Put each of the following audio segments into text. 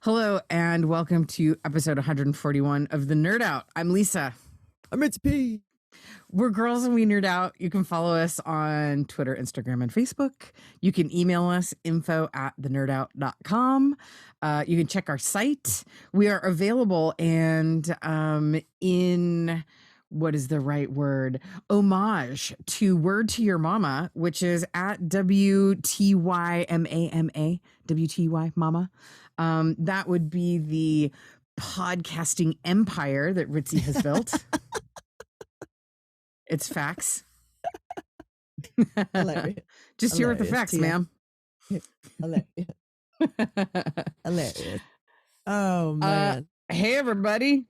Hello and welcome to episode 141 of The Nerd Out. I'm Lisa. I'm Ritzy P. We're girls and we nerd out. You can follow us on Twitter, Instagram, and Facebook. You can email us info@thenerdout.com. You can check our site. We are available and in what is the right word? Homage to Word to Your Mama, which is at WTYMAMA, WTY Mama. That would be the podcasting empire that Ritzy has built. It's facts. Hilarious. Just here with the facts, ma'am. Hilarious. Hilarious. Oh, man. Hey, everybody.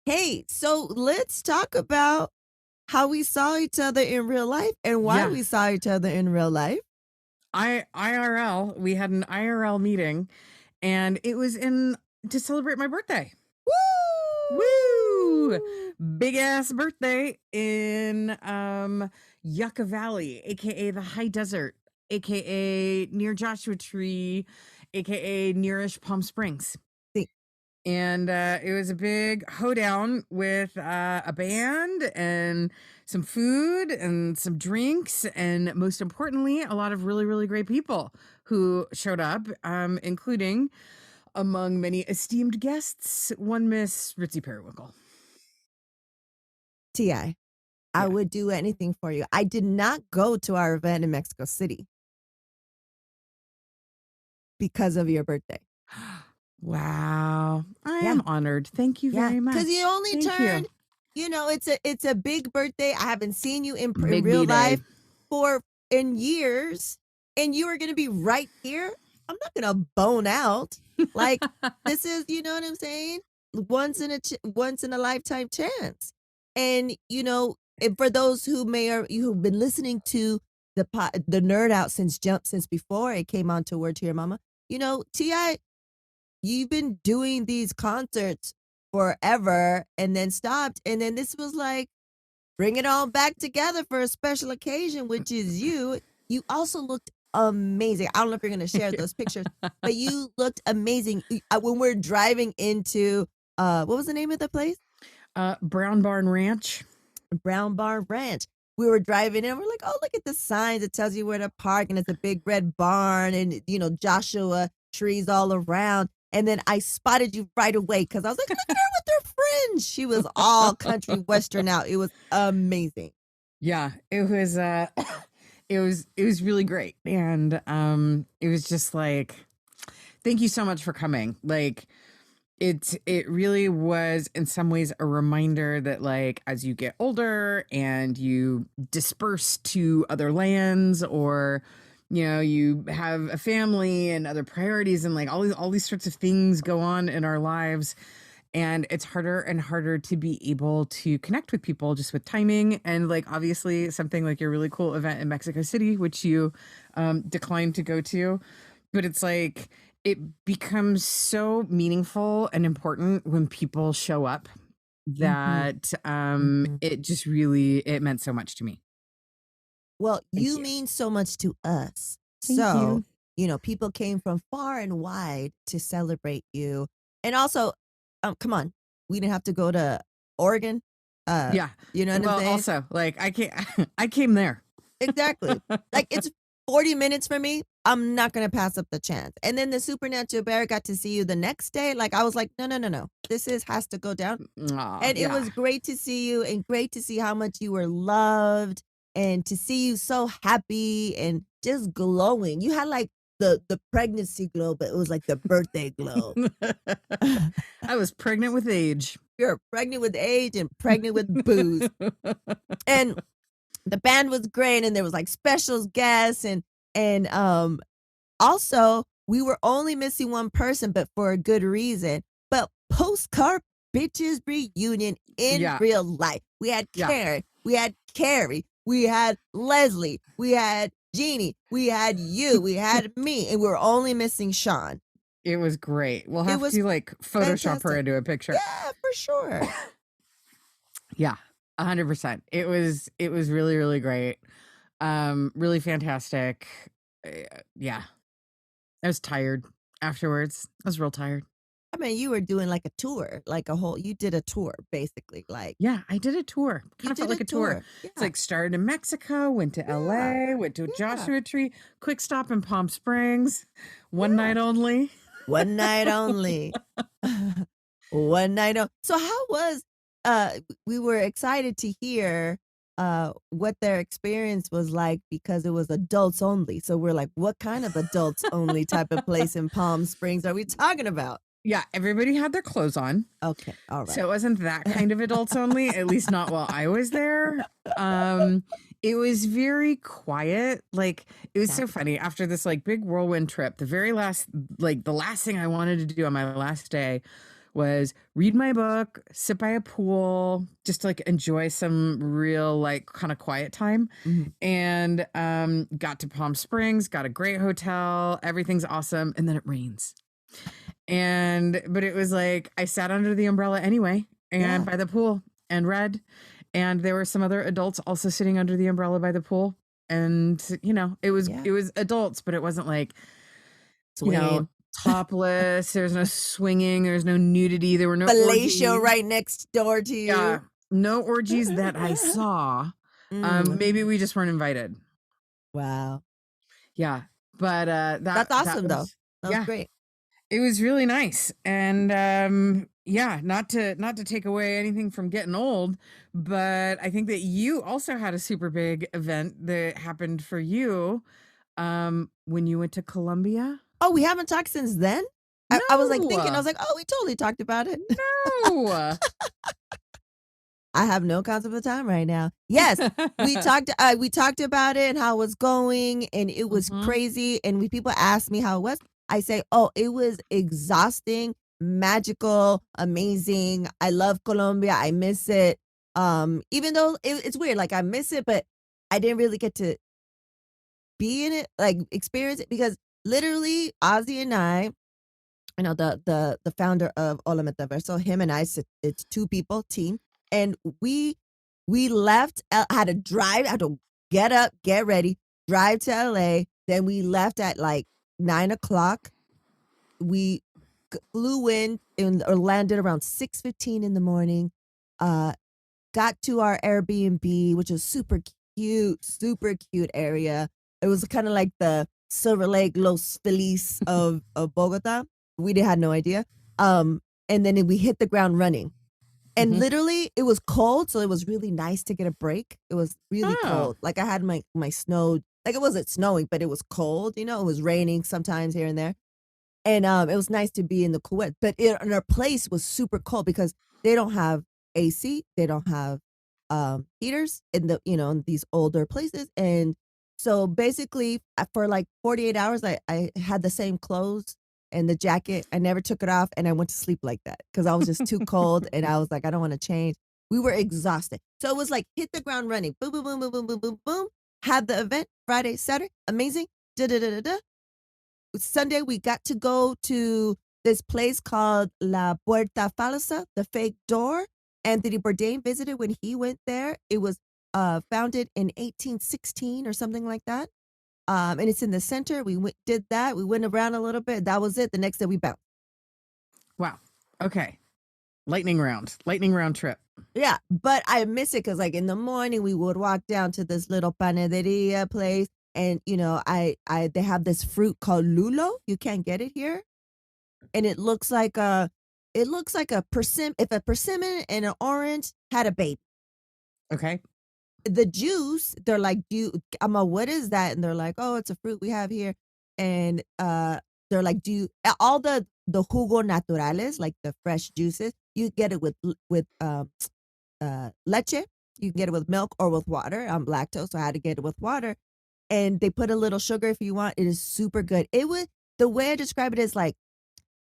Hey, so let's talk about how we saw each other in real life and why we saw each other in real life. IRL. We had an IRL meeting, and it was to celebrate my birthday. Woo! Woo! Big ass birthday in Yucca Valley, aka the High Desert, aka near Joshua Tree, aka nearish Palm Springs. And it was a big hoedown with a band and some food and some drinks, and most importantly, a lot of really, really great people who showed up, including, among many esteemed guests, one Miss Ritzy Periwinkle. T.I., I would do anything for you. I did not go to our event in Mexico City because of your birthday. Wow. I am honored. Thank you very much. Because you only turned, it's a big birthday. I haven't seen you in real life in years, and you are going to be right here. I'm not going to bone out. Like, this is, you know what I'm saying? Once in a lifetime chance. And, for those who've been listening to the Nerd Out since before it came on to Word to Your Mama, T.I., you've been doing these concerts forever and then stopped. And then this was like, bring it all back together for a special occasion, which is you. You also looked amazing. I don't know if you're going to share those pictures, but you looked amazing. When we're driving into, what was the name of the place? Brown Barn Ranch. Brown Barn Ranch. We were driving in. We're like, oh, look at the signs. It tells you where to park, and it's a big red barn, and, Joshua trees all around. And then I spotted you right away because I was like, look at her with her friends. She was all country western out. It was amazing. Yeah, it was it was really great. And it was just like, thank you so much for coming. Like, it really was in some ways a reminder that, like, as you get older and you disperse to other lands, or you have a family and other priorities, and like all these sorts of things go on in our lives, and it's harder and harder to be able to connect with people just with timing. And like, obviously something like your really cool event in Mexico City, which you declined to go to, but it's like, it becomes so meaningful and important when people show up that it just really, it meant so much to me. Well, you mean so much to us. So, people came from far and wide to celebrate you. And also, come on, we didn't have to go to Oregon. You know what I'm saying? Also, like, I came there. Exactly. Like, it's 40 minutes for me. I'm not going to pass up the chance. And then the Supernatural Bear got to see you the next day. Like, I was like, no. This has to go down. And it was great to see you, and great to see how much you were loved, and to see you so happy and just glowing. You had like the pregnancy glow, but it was like the birthday glow. I was pregnant with age. You're pregnant with age and pregnant with booze. And the band was great, and there was like special guests, and also we were only missing one person, but for a good reason. But Postcard Bitches reunion in real life. We had Karen, we had Carrie, we had Leslie, we had Jeannie, we had you, we had me, and we were only missing Sean. It was great. We'll have to like Photoshop her into a picture. Yeah, for sure. Yeah, 100%. It was really, really great. Really fantastic. Yeah. I was tired. afterwards. I was real tired. I mean, you were doing like a tour, like you did a tour basically. Like Yeah, I did a tour. you Kind of felt did a like a tour. tour. It's Yeah. like started in Mexico, went to Yeah. LA, went to Yeah. Joshua Tree, quick stop in Palm Springs, one Yeah. night only. One night only. One night only. So how was we were excited to hear what their experience was like because it was adults only. So we're like, what kind of adults only type of place in Palm Springs are we talking about? Yeah, everybody had their clothes on. Okay, all So right. it wasn't that kind of adults only, at least not while I was there. Um, it was very quiet. Like it was so Gotcha. funny after this like big whirlwind trip. The last thing I wanted to do on my last day was read my book, sit by a pool, just to like enjoy some real like kind of quiet time. Mhm. And got to Palm Springs, got a great hotel, everything's awesome, and then it rains. But it was like I sat under the umbrella anyway and Yeah. by the pool and read. And there were some other adults also sitting under the umbrella by the pool. And, Yeah. it was adults, but it wasn't like, you know, Swing. topless. There was no swinging. There was no nudity. There were no Fellatio orgies. right next door to Yeah. you. No orgies that I saw. Mm. Maybe we just weren't invited. Wow. Yeah. But That's that awesome though. was That was yeah. great. It was really nice. And yeah, not to take away anything from getting old, but I think that you also had a super big event that happened for you when you went to Colombia. Oh, we haven't talked since then? I was like thinking, I No. was like, oh, we totally talked about it. No. I have no concept of time right now. Yes, we talked about it and how it was going, and it was Mhm. crazy. And when people ask me how it was, I say, oh, it was exhausting, magical, amazing. I love Colombia. I miss it. Even though it's weird, like I miss it, but I didn't really get to be in it, like experience it because literally Ozzy and I, the founder of Hola Metaverso, him and I, it's two people team, and we left. Had to drive. Had to get up, get ready, drive to LA. Then we left at like 9 o'clock. We flew in or landed around 6:15 in the morning. Uh, got to our Airbnb, which was super cute area. It was kind of like the Silver Lake, Los Feliz of Bogota. We had no idea. And then we hit the ground running. And Mhm. literally, it was cold, so it was really nice to get a break. It was really Oh. cold. Like I had my snow, like it wasn't snowing, but it was cold. It was raining sometimes here and there. And, it was nice to be in the cool weather, but and our place was super cold because they don't have AC, they don't have, heaters in in these older places, and so basically, for, like, 48 hours, I had the same clothes and the jacket, I never took it off, and I went to sleep like that because I was just too cold, and I was like, "I don't wanna change." We were exhausted. So it was like, hit the ground running, boom, boom, boom, boom, boom, boom, boom, boom, had the event Friday, Saturday, amazing, da da da da da. Sunday, we got to go to this place called La Puerta Falsa, the fake door. Anthony Bourdain visited when he went there. It was founded in 1816 or something like that. And it's in the center. Did that. We went around a little bit. That was it. The next day we bounced. Wow. Okay. Lightning round trip. Yeah, but I miss it because, like, in the morning we would walk down to this little panaderia place, and they have this fruit called lulo. You can't get it here, and it looks like a persimmon. If a persimmon and an orange had a baby, Okay. the juice, they're like, I'm like, what is that? And they're like, oh, it's a fruit we have here, and they're like, all the jugo naturales, like the fresh juices, you get it with leche. You can get it with milk or with water. I'm lactose, so I had to get it with water. And they put a little sugar if you want. It is super good. The way I describe it is like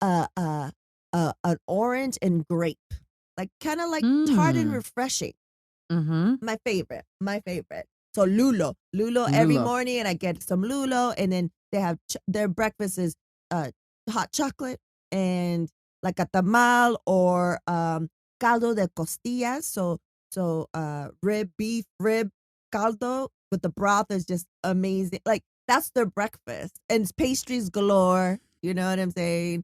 uh uh an orange and grape. Like kind of like tart and Mm. refreshing. Mhm. My favorite. My favorite. So lulo. Lulo every Lulo. morning and I get some lulo and then they have their breakfast is uh hot chocolate and like a tamal or caldo de costillas. So beef rib caldo with the broth is just amazing. Like that's their breakfast. And pastries galore. You know what I'm saying?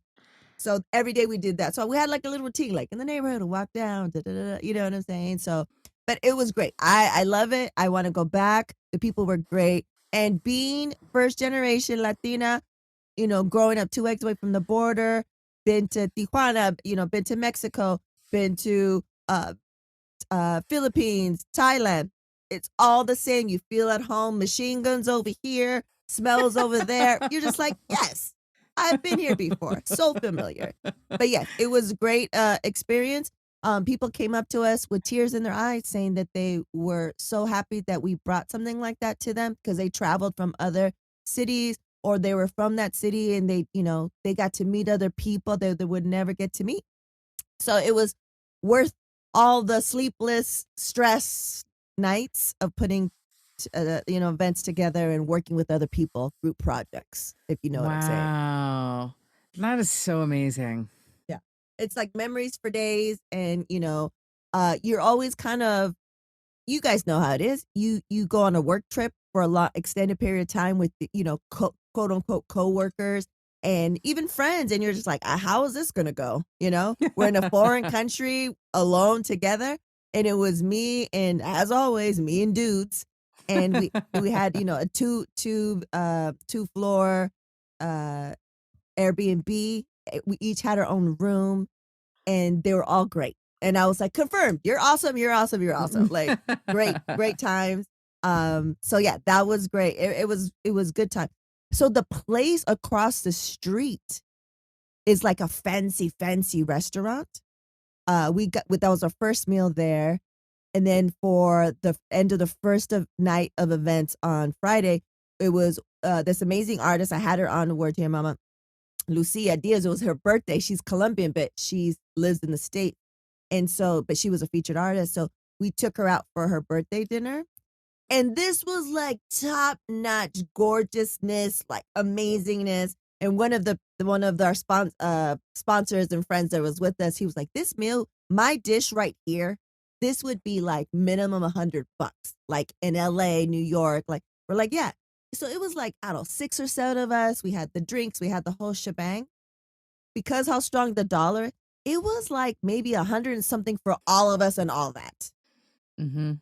So every day we did that. So we had like a little routine, like in the neighborhood, walk down, da, da, da, da, you know what I'm saying? So, but it was great. I love it. I want to go back. The people were great. And being first generation Latina, growing up 2 eggs away from the border, been to Tijuana, been to Mexico, been to Philippines, Thailand. It's all the same. You feel at home. Machine guns over here, smells over there. You're just like, yes, I've been here before. So familiar. But yes, it was a great experience. People came up to us with tears in their eyes saying that they were so happy that we brought something like that to them because they traveled from other cities or they were from that city and they got to meet other people that they would never get to meet. So it was worth all the sleepless stress nights of putting events together and working with other people, group projects, if you know what I'm saying. Wow. That is so amazing. Yeah. It's like memories for days and you're always kind of, you guys know how it is. You go on a work trip for a lot extended period of time with quote unquote coworkers and even friends, and you're just like, how is this gonna go? We're in a foreign country alone together, and it was me and, as always, me and dudes, and we had a two floor Airbnb. We each had our own room, and they were all great. And I was like, confirmed, you're awesome, you're awesome, you're awesome. Like, great times. So yeah, that was great. It was good time. So the place across the street is like a fancy restaurant. That was our first meal there. And then for the end of the night of events on Friday, it was this amazing artist. I had her on Word to Your Mama, Lucia Diaz. It was her birthday. She's Colombian, but she lives in the States. And so, but she was a featured artist. So we took her out for her birthday dinner. And this was like top notch gorgeousness, like amazingness. And one of our sponsors and friends that was with us, he was like, this meal, my dish right here, this would be like minimum $100, like in LA, New York. Like, we're like, yeah. So it was like, I don't know, 6 or 7 of us. We had the drinks, we had the whole shebang. Because how strong the dollar, it was like maybe 100 and something for all of us and all that. Mm-hmm.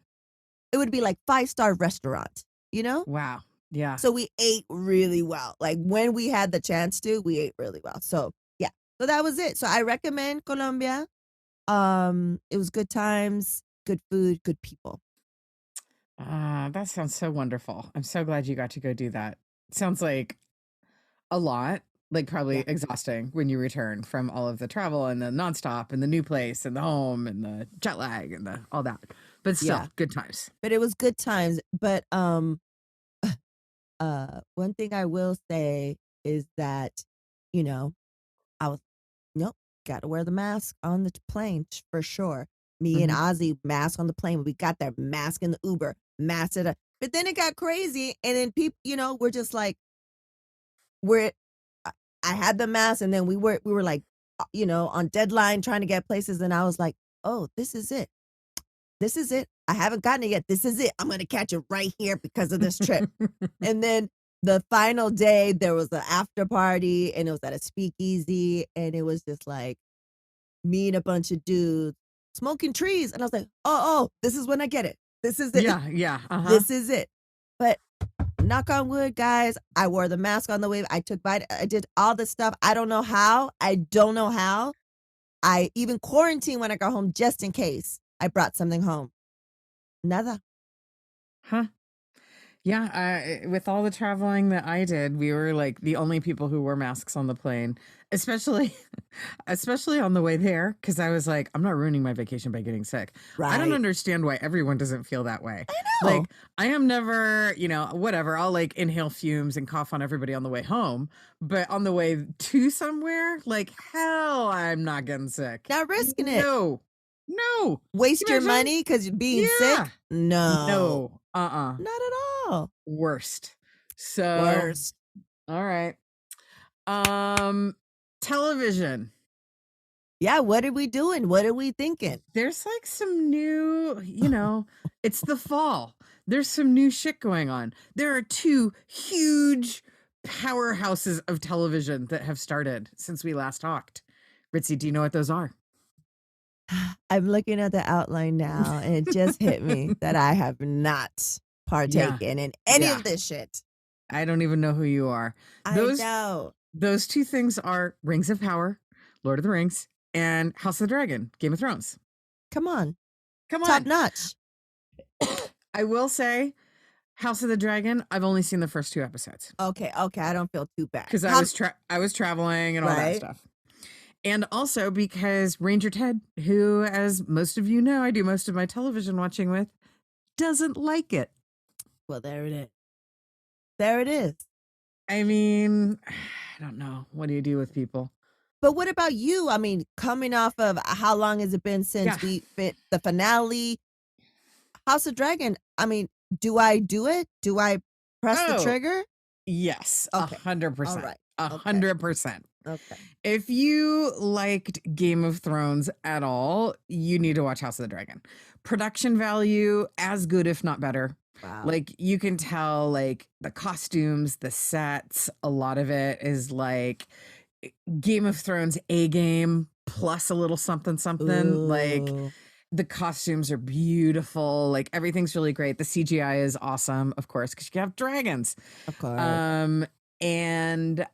It would be like 5-star restaurant, Wow. Yeah. So we ate really well. Like when we had the chance to, we ate really well. So yeah. So that was it. So I recommend Colombia. It was good times, good food, good people. That sounds so wonderful. I'm so glad you got to go do that. Sounds like a lot, like probably Yeah. exhausting when you return from all of the travel and the nonstop and the new place and the home and the jet lag and all that. But still, Yeah. good times. But it was good times. But one thing I will say is that, I was, nope, got to wear the mask on the plane for sure. Me and Mhm. Ozzy, mask on the plane. We got that mask in the Uber, mask it up. But then it got crazy, and then people, we're just like, we're. I had the mask, and then we were like, on deadline trying to get places, and I was like, oh, this is it. This is it. I haven't gotten it yet. This is it. I'm gonna catch it right here because of this trip. And then the final day, there was an after party, and it was at a speakeasy, and it was just like me and a bunch of dudes smoking trees, and I was like, oh, this is when I get it. This is it. Yeah. This is it. But knock on wood, guys, I wore the mask on the way. I did all this stuff. I don't know how. I don't know how. I even quarantined when I got home just in case I brought something home. Nada. Huh. Yeah, with all the traveling that I did, we were like the only people who wore masks on the plane, especially especially on the way there because I was like, I'm not ruining my vacation by getting sick. I don't Right. understand why everyone doesn't feel that way. I know. Like, I am never, whatever. I'll like inhale fumes and cough on everybody on the way home, but on the way to somewhere, like hell, I'm not getting sick. Not risking it. No. No. Waste You your imagine? money because you're being Yeah. sick? No. No. Uh-uh. Not at all. Worst. So, Worst. all right. Um, television. Yeah, what are we doing? What are we thinking? There's like some new, it's the fall. There's some new shit going on. There are 2 huge powerhouses of television that have started since we last talked. Ritzy, do you know what those are? I'm looking at the outline now, and it just hit me that I have not partaken in any of this shit. I don't even know who you are. I know. Those two things are Rings of Power, Lord of the Rings, and House of the Dragon, Game of Thrones. Come on. Come on. Top notch. I will say, House of the Dragon, I've only seen the first 2 episodes. Okay. I don't feel too bad. Because I was traveling and all that stuff. And also because Ranger Ted, who, as most of you know, I do most of my television watching with, doesn't like it. Well, there it is. There it is. I mean, I don't know. What do you do with people? But what about you? I mean, coming off of how long has it been since we fit the finale? House of Dragon, I mean, do I do it? Do I press the trigger? Yes, 100%. All right. 100%. Okay. If you liked Game of Thrones at all, you need to watch House of the Dragon. Production value, as good, if not better. Wow. Like, you can tell, like, the costumes, the sets, a lot of it is like Game of Thrones A game plus a little something. Ooh. Like, the costumes are beautiful. Like, everything's really great. The CGI is awesome, of course, because you have dragons. Of course. And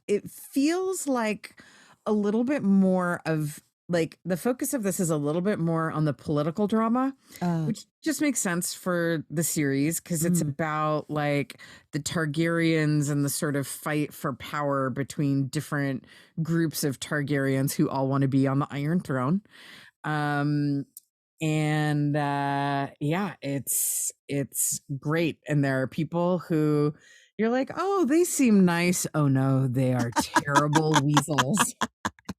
it feels like a little bit more of, like, the focus of this is a little bit more on the political drama, which just makes sense for the series because it's about, like, the Targaryens and the sort of fight for power between different groups of Targaryens who all want to be on the Iron Throne. It's great. And there are people who you're like, oh, they seem nice. Oh no, they are terrible weasels.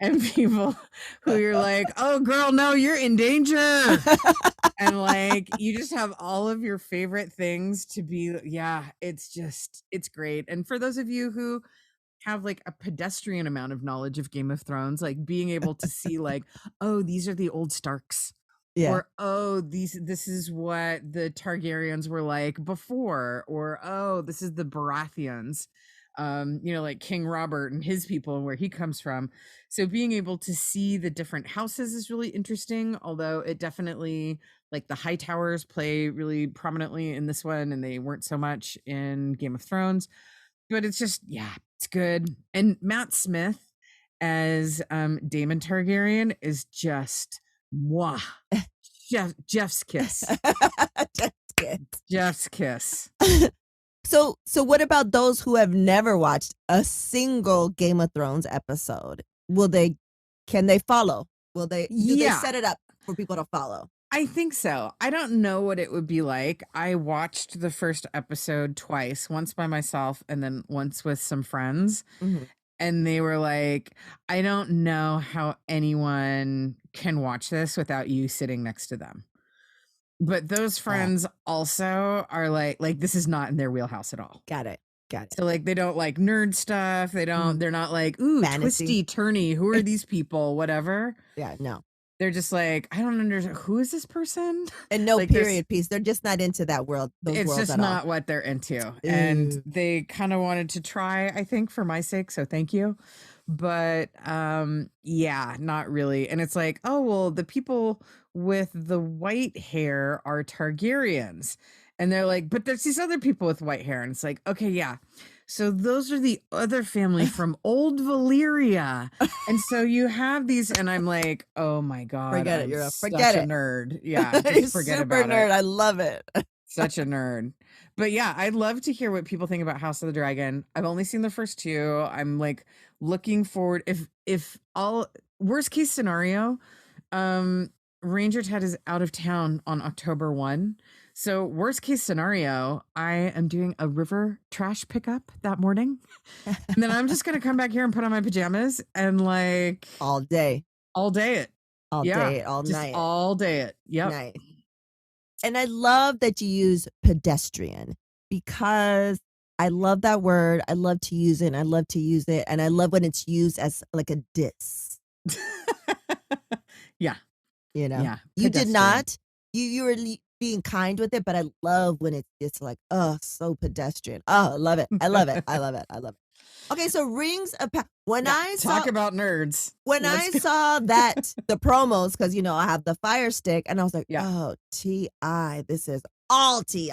And people who you're like, oh girl, no, you're in danger. And like, you just have all of your favorite things to be. It's great. And for those of you who have like a pedestrian amount of knowledge of Game of Thrones, like being able to see like, oh, these are the old Starks. Yeah. Or, oh, this is what the Targaryens were like before. Or, oh, this is the Baratheons. Like King Robert and his people and where he comes from. So being able to see the different houses is really interesting, although it definitely, like, the High Towers play really prominently in this one, and they weren't so much in Game of Thrones. But it's just, it's good. And Matt Smith as Daemon Targaryen is just mwah. Jeff's kiss. Jeff's kiss. So what about those who have never watched a single Game of Thrones episode? Can they follow? Do they set it up for people to follow? I think so. I don't know what it would be like. I watched the first episode twice, once by myself and then once with some friends. Mm-hmm. And they were like, I don't know how anyone can watch this without you sitting next to them. But those friends also are like this is not in their wheelhouse at all. Got it. So like, they don't like nerd stuff. They're not like, ooh, fantasy. Twisty, turny. Who are these people? Whatever. Yeah, no. They're just like, I don't understand. Who is this person? And no like, period piece. They're just not into that world. It's just not what they're into. Ooh. And they kind of wanted to try, I think, for my sake. So thank you. But not really. And it's like, oh, well, the people with the white hair are Targaryens. And they're like, but there's these other people with white hair. And it's like, okay, yeah. So those are the other family from old Valyria. And so you have these, and I'm like, oh my God. Forget it. You're a nerd. Yeah. Just forget about nerd. it. I love it. Such a nerd. But yeah, I'd love to hear what people think about House of the Dragon. I've only seen the first 2. I'm like looking forward. If all worst case scenario, Ranger Ted is out of town on October 1. So worst case scenario, I am doing a river trash pickup that morning. And then I'm just going to come back here and put on my pajamas and like all day it. All day it, all night. All day it. Yep. Night. And I love that you use pedestrian because I love that word. I love to use it. And I love to use it. And I love when it's used as like a diss. Yeah. You know, you did not. You were being kind with it, but I love when it's just like, oh, so pedestrian. Oh, I love it. I love it. I love it. I love it. Okay, so Rings of Power. Yeah, talk about nerds. When I saw that the promos, because I have the Fire Stick, and I was like, oh, TI, this is all TI.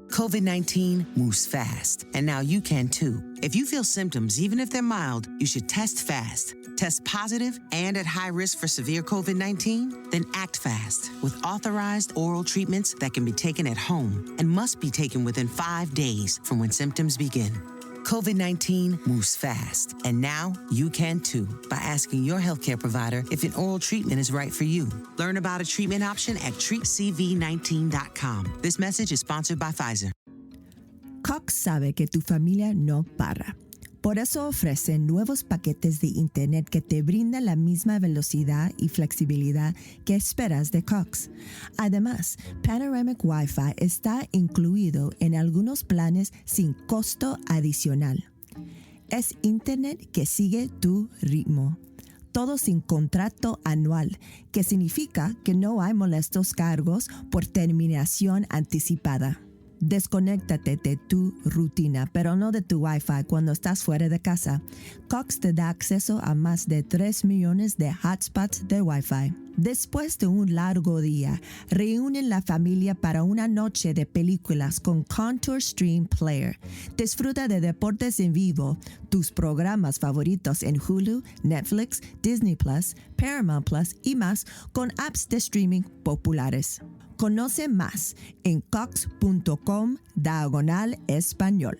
COVID-19 moves fast, and now you can too. If you feel symptoms, even if they're mild, you should test fast. Test positive and at high risk for severe COVID-19? Then act fast with authorized oral treatments that can be taken at home and must be taken within 5 days from when symptoms begin. COVID-19 moves fast, and now you can too by asking your healthcare provider if an oral treatment is right for you. Learn about a treatment option at treatcv19.com. This message is sponsored by Pfizer. Cox sabe que tu familia no para. Por eso ofrece nuevos paquetes de Internet que te brindan la misma velocidad y flexibilidad que esperas de Cox. Además, Panoramic Wi-Fi está incluido en algunos planes sin costo adicional. Es Internet que sigue tu ritmo. Todo sin contrato anual, que significa que no hay molestos cargos por terminación anticipada. Desconéctate de tu rutina, pero no de tu Wi-Fi cuando estás fuera de casa. Cox te da acceso a más de 3 millones de hotspots de Wi-Fi. Después de un largo día, reúnen la familia para una noche de películas con Contour Stream Player. Disfruta de deportes en vivo, tus programas favoritos en Hulu, Netflix, Disney Plus, Paramount Plus y más con apps de streaming populares. Conoce más en cox.com/español.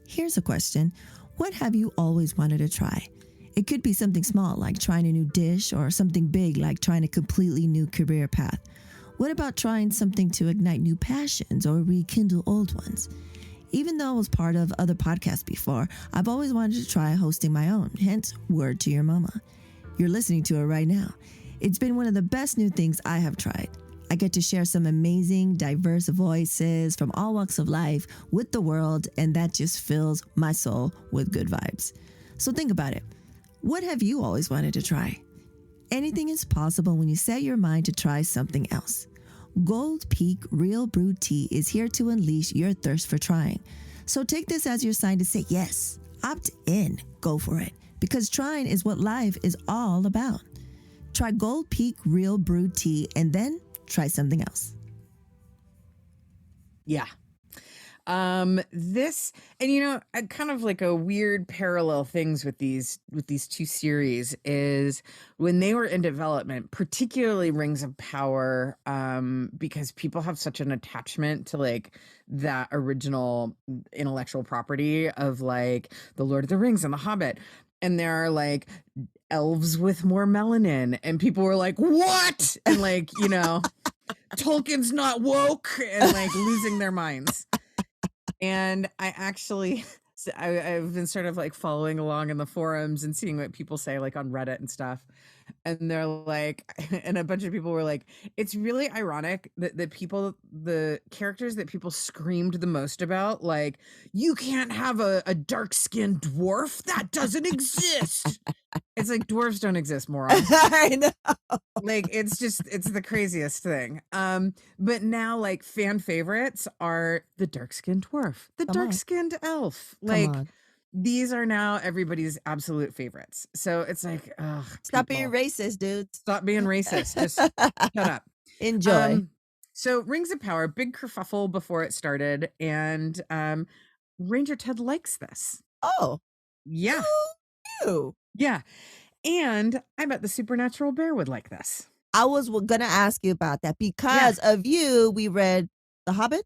Here's a question. What have you always wanted to try? It could be something small, like trying a new dish, or something big, like trying a completely new career path. What about trying something to ignite new passions or rekindle old ones? Even though I was part of other podcasts before, I've always wanted to try hosting my own, hence Word to Your Mama. You're listening to it right now. It's been one of the best new things I have tried. I get to share some amazing, diverse voices from all walks of life with the world, and that just fills my soul with good vibes. So think about it. What have you always wanted to try? Anything is possible when you set your mind to try something else. Gold Peak Real Brewed Tea is here to unleash your thirst for trying. So take this as your sign to say yes. Opt in. Go for it. Because trying is what life is all about. Try Gold Peak Real Brewed Tea and then try something else. Yeah. This, and kind of like a weird parallel things with these two series is when they were in development, particularly Rings of Power, because people have such an attachment to like that original intellectual property of like the Lord of the Rings and the Hobbit. And there are like elves with more melanin, and people were like, what? And like, Tolkien's not woke, and like losing their minds. And I've been sort of like following along in the forums and seeing what people say like on Reddit and stuff. And they're like, and a bunch of people were like, it's really ironic that the characters that people screamed the most about, like, you can't have a dark-skinned dwarf. That doesn't exist. It's like, dwarves don't exist, moron. I know. Like, it's the craziest thing. But now like fan favorites are the dark-skinned dwarf, the dark-skinned elf. Like, these are now everybody's absolute favorites. So it's like, stop being racist, dudes. Stop being racist. Just shut up. Enjoy. So Rings of Power, big kerfuffle before it started, and Ranger Ted likes this. Oh. Yeah. You. Yeah. And I bet the supernatural bear would like this. I was gonna ask you about that because of you. We read The Hobbit.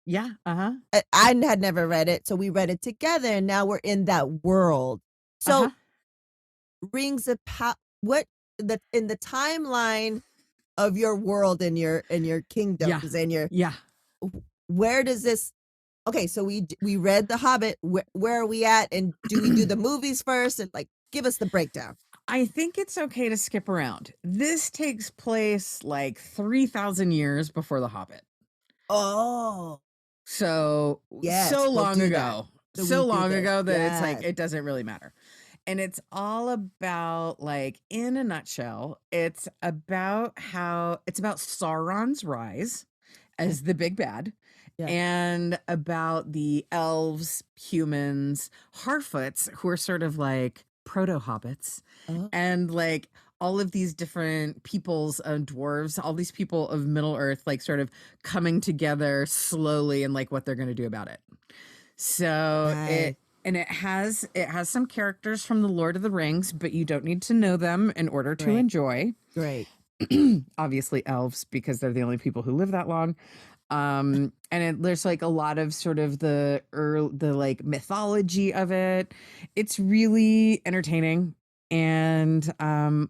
Yeah. I had never read it, so we read it together, and now we're in that world. So, Rings of Power. What in the timeline of your world and your kingdoms and your where does this? Okay, so we read The Hobbit. Where are we at? And do we do the movies first? And like, give us the breakdown. I think it's okay to skip around. This takes place like 3,000 years before The Hobbit. Oh. So, yes, so long ago. So so long ago that yes. it's like, it doesn't really matter. And it's all about, like, in a nutshell, it's about Sauron's rise Okay. as the big bad, Yeah. and about the elves, humans, Harfoots, who are sort of like proto-hobbits, Oh, and, like, all of these different peoples of dwarves, all these people of Middle Earth, like, sort of coming together slowly and, like, what they're gonna do about it. So nice. it has some characters from the Lord of the Rings, but you don't need to know them in order to Great. enjoy. Great. Obviously elves, because they're the only people who live that long. There's like a lot of sort of the like mythology of it. It's really entertaining and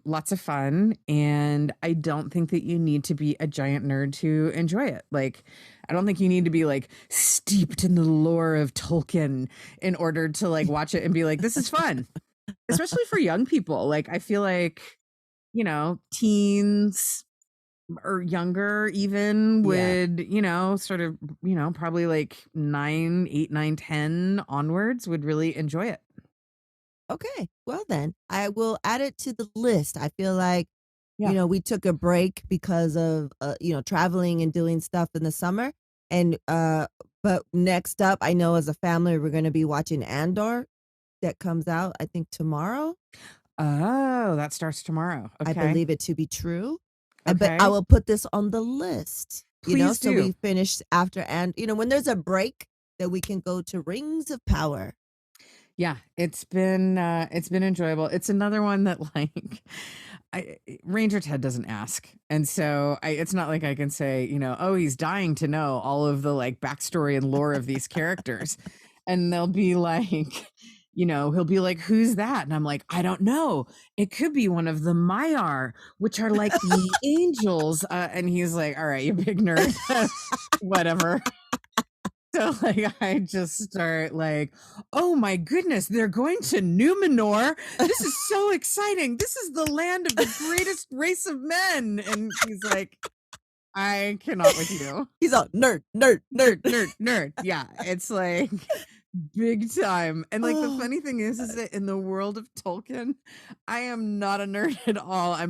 lots of fun, and I don't think that you need to be a giant nerd to enjoy it. Like, I don't think you need to be like steeped in the lore of Tolkien in order to like watch it and be like, this is fun. Especially for young people. Like, I feel like, teens or younger even Yeah. would, sort of, probably like 9, 8, 9, 10 onwards would really enjoy it. Okay. Well, then I will add it to the list. I feel like, Yeah. we took a break because of, traveling and doing stuff in the summer. And, but next up, I know as a family, we're going to be watching Andor that comes out, I think tomorrow. Oh, that starts tomorrow. I Okay. believe it to be true. But I Okay. will put this on the list, Please so do. we finish after, and, when there's a break that we can go to Rings of Power. Yeah, it's been enjoyable. It's another one that like Ranger Ted doesn't ask. And so it's not like I can say, oh, he's dying to know all of the like backstory and lore of these characters. And they'll be like, he'll be like, who's that? And I'm like, I don't know. It could be one of the Maiar, which are like the angels. And he's like, all right, you big nerd. Whatever. So like I just start like, oh my goodness, they're going to Numenor. This is so exciting. This is the land of the greatest race of men. And he's like, I cannot with you. He's all nerd, nerd, nerd. Nerd. Yeah. It's like big time. And like the Oh, funny thing is that in the world of Tolkien, I am not a nerd at all. I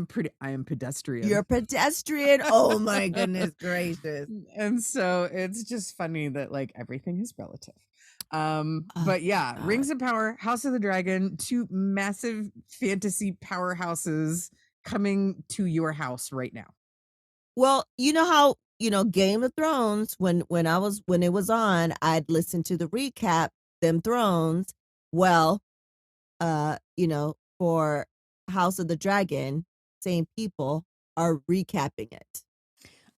am pedestrian. you're pedestrian. Oh my goodness gracious. And so it's just funny that like everything is relative. Oh, But yeah, God. Rings of Power, House of the Dragon, two massive fantasy powerhouses coming to your house right now. Well, you know how, Game of Thrones, when it was on, I'd listen to the recap, them Thrones. Well, for House of the Dragon, same people are recapping it.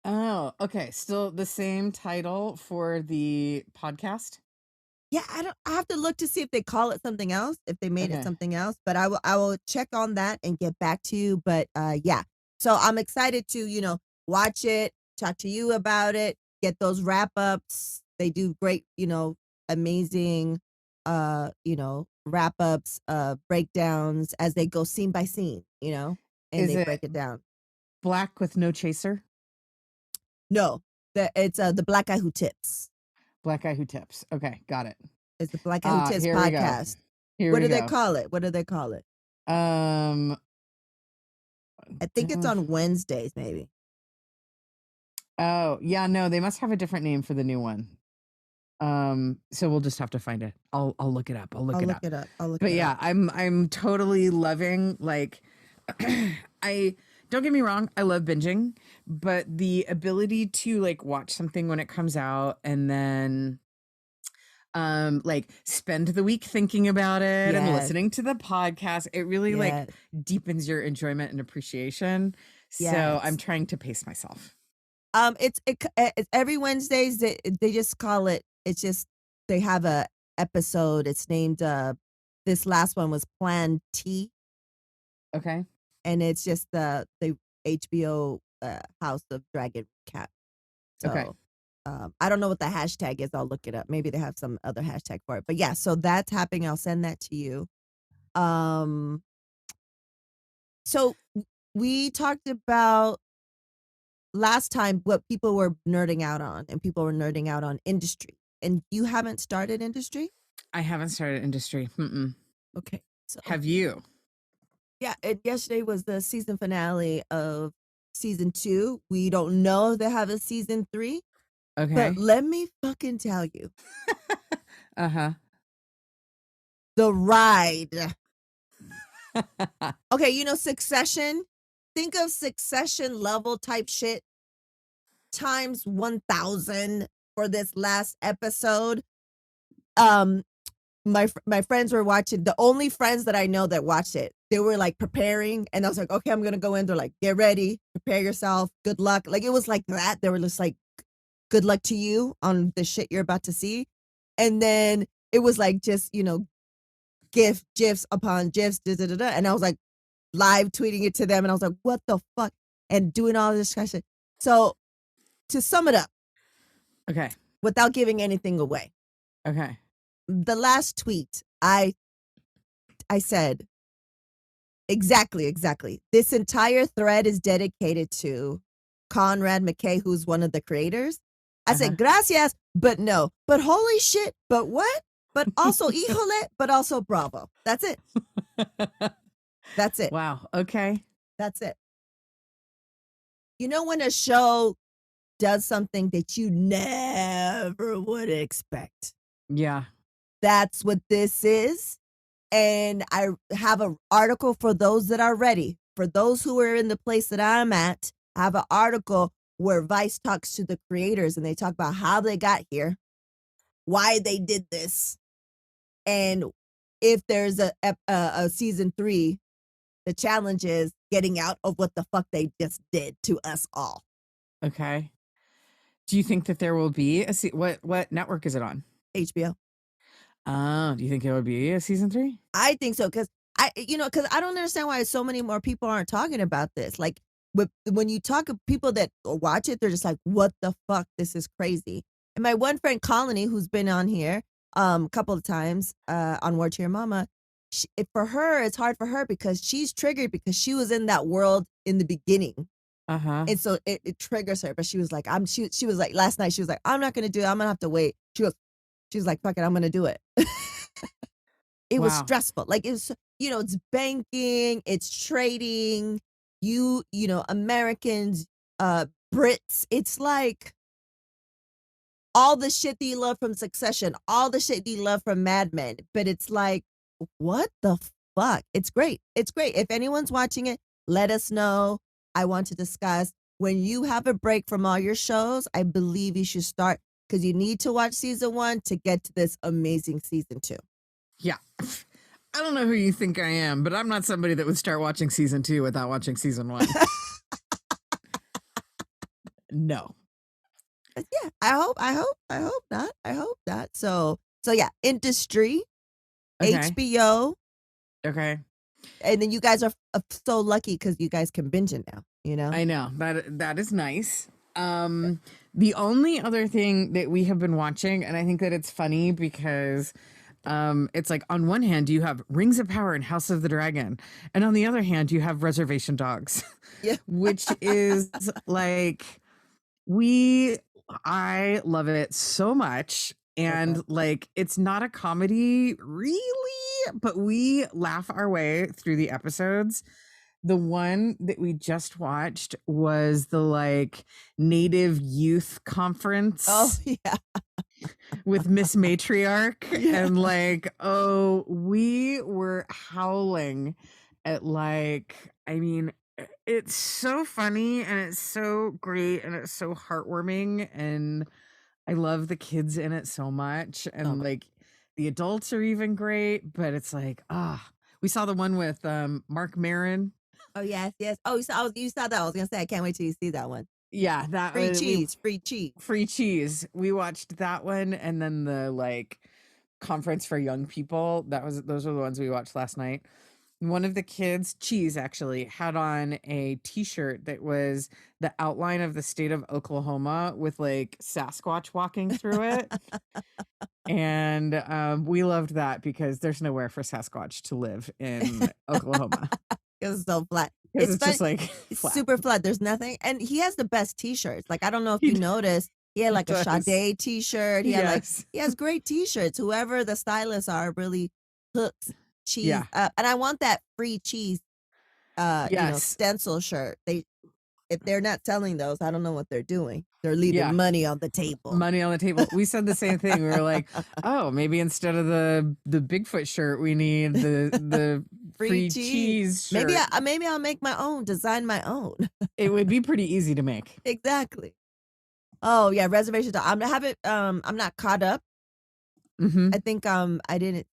Oh, okay. Still the same title for the podcast? Yeah, I have to look to see if they call it something else, if they made it Okay. something else, but I will check on that and get back to you. But yeah. So I'm excited to, watch it, talk to you about it, get those wrap ups. They do great, amazing wrap ups, breakdowns as they go scene by scene, and Is they it break it down. Black with No Chaser? No, it's the Black Guy Who Tips. Black Guy Who Tips. Okay, got it. It's the Black Guy Who Tips Here we go. podcast. Here What we do they go. call it? What do they call it? Um I think it's on Wednesdays, maybe. Oh, yeah, no, they must have a different name for the new one. So we'll just have to find it. I'll look it up. I'll look it up. But yeah, I'm totally loving like I don't get me wrong, I love binging, but the ability to like watch something when it comes out and then like spend the week thinking about it and Yes. listening to the podcast, it really like Yes. deepens your enjoyment and appreciation. So Yes. I'm trying to pace myself. It's every Wednesdays they just call it. It's just they have a episode. It's named this last one was Plan T, Okay. and it's just the HBO House of Dragon recap. So Okay. I don't know what the hashtag is. I'll look it up. Maybe they have some other hashtag for it. But yeah, so that's happening. I'll send that to you. So we talked about last time what people were nerding out on, and people were nerding out on industry. And you haven't started industry? I haven't started industry. Mm-mm. Okay. So Have you? yeah, yesterday was the season finale of season 2. We don't know if they have a season 3, Okay. but let me fucking tell you, Uh-huh. the ride. Okay, you know Succession? Think of Succession level type shit times 1,000 for this last episode. My friends were watching. The only friends that I know that watched it, they were like preparing, and I was like, okay, I'm gonna go in. They're like, get ready, prepare yourself, good luck. Like it was like that. They were just like, good luck to you on the shit you're about to see. And then it was like just, gifs upon gifs, da, da, da, da. And I was like live tweeting it to them, and I was like, what the fuck? And doing all this discussion. So to sum it up, Okay. without giving anything away, Okay. the last tweet I said, exactly. This entire thread is dedicated to Conrad McKay, who's one of the creators. I said, gracias, but no. But holy shit, but what? But also, híjole, but also bravo. That's it. That's it. Wow. Okay. That's it. You know when a show does something that you never would expect? Yeah. That's what this is. And I have an article for those that are ready. For those who are in the place that I'm at, I have an article where Vice talks to the creators and they talk about how they got here, why they did this, and if there's a season 3, the challenge is getting out of what the fuck they just did to us all. Okay. Do you think that there will be what network is it on? HBO. Do you think it would be a season 3? I think so, because because I don't understand why so many more people aren't talking about this. Like, when you talk to people that watch it, they're just like, "What the fuck? This is crazy." And my one friend Colony, who's been on here a couple of times on War to Your Mama, for her, it's hard for her because she's triggered because she was in that world in the beginning. And so it triggers her. But she was like, she was like, last night, she was like, I'm not going to do it. I'm going to have to wait. She was like, fuck it, I'm going to do it. It was stressful. Like, it's banking, it's trading, Americans, Brits. It's like all the shit that you love from Succession, all the shit that you love from Mad Men. But it's like, what the fuck? It's great. It's great. If anyone's watching it, let us know. I want to discuss. When you have a break from all your shows, I believe you should start, because you need to watch season 1 to get to this amazing season 2. Yeah. I don't know who you think I am, but I'm not somebody that would start watching season 2 without watching season 1. No. Yeah, I hope not. I hope not. So yeah, industry, Okay. HBO. Okay. And then you guys are so lucky because you guys can binge it now, I know. That is nice. The only other thing that we have been watching, and I think that it's funny because it's like, on one hand you have Rings of Power and House of the Dragon, and on the other hand you have Reservation Dogs. Yeah. Which is like, I love it so much. And like, it's not a comedy really, but we laugh our way through the episodes. The one that we just watched was the like Native Youth Conference. Oh yeah. With Miss Matriarch. Yeah. And like, we were howling at it's so funny and it's so great and it's so heartwarming, and I love the kids in it so much, and like the adults are even great, but it's like, we saw the one with Mark Maron. Oh yes. Oh, you saw that. I was gonna say, I can't wait till you see that one. Yeah, that free was, free cheese. We watched that one, and then the like conference for young people. Those were the ones we watched last night. One of the kids, Cheese, actually had on a t-shirt that was the outline of the state of Oklahoma with like Sasquatch walking through it. And we loved that because there's nowhere for Sasquatch to live in Oklahoma. Because it's so flat. It's just like flat. Super flat. There's nothing. And he has the best t-shirts. Like, I don't know if you noticed, he had like a Sade t-shirt. He has great t-shirts. Whoever the stylists are really hooks. cheese. Yeah. And I want that free cheese, Yes. stencil shirt. If they're not selling those, I don't know what they're doing. They're leaving Yeah. money on the table. Money on the table. We said the same thing. We were like, oh, maybe instead of the Bigfoot shirt, we need the free cheese shirt. Maybe I'll make my own, design my own. It would be pretty easy to make. Exactly. Oh yeah, Reservation Dogs. I'm not caught up. Mm-hmm. I think I didn't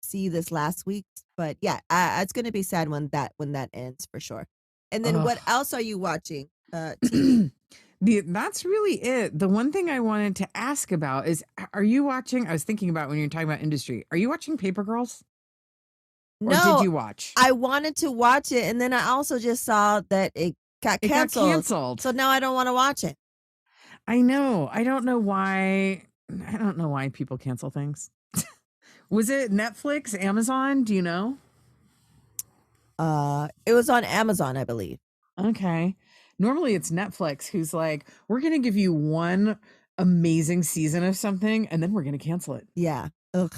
see this last week, but yeah, it's gonna be sad when that ends for sure. And then what else are you watching? TV? That's really it. The one thing I wanted to ask about is, are you watching? I was thinking about when you're talking about industry. Are you watching Paper Girls? Or No, did you watch? I wanted to watch it, and then I also just saw that it got canceled. So now I don't want to watch it. I know. I don't know why. I don't know why people cancel things. Was it Netflix, Amazon? Do you know? It was on Amazon, I believe. Okay. Normally it's Netflix who's like, we're going to give you one amazing season of something and then we're going to cancel it. Yeah. Ugh.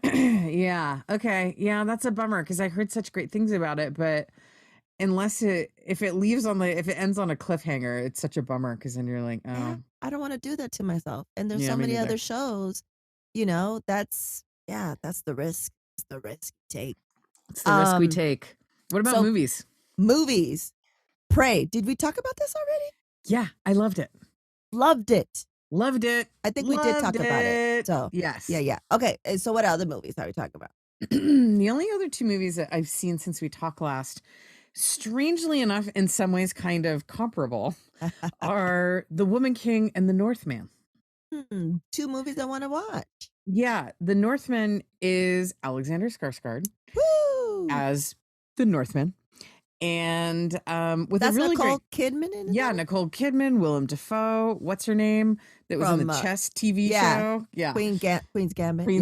Yeah. Okay. Yeah, that's a bummer because I heard such great things about it, but if it ends on a cliffhanger, it's such a bummer because then you're like, oh. Yeah, I don't want to do that to myself. And there's Yeah, so me many neither. other shows, that's the risk. It's the risk you take. It's the risk we take. What about movies? Movies. Prey. Did we talk about this already? Yeah, I loved it. Loved it. Loved it. I think we did talk about it. So yes. Yeah. Okay. So what other movies are we talking about? The only other two movies that I've seen since we talked last, strangely enough, in some ways kind of comparable, are The Woman King and The Northman. Two movies I want to watch. Yeah, The Northman is Alexander Skarsgård as the Northman. And with That's a really Nicole great Kidman in it? Yeah, Nicole Kidman, Willem Dafoe, what's her name? That was in the chess TV show. Yeah. Queen's Gambit. Queen's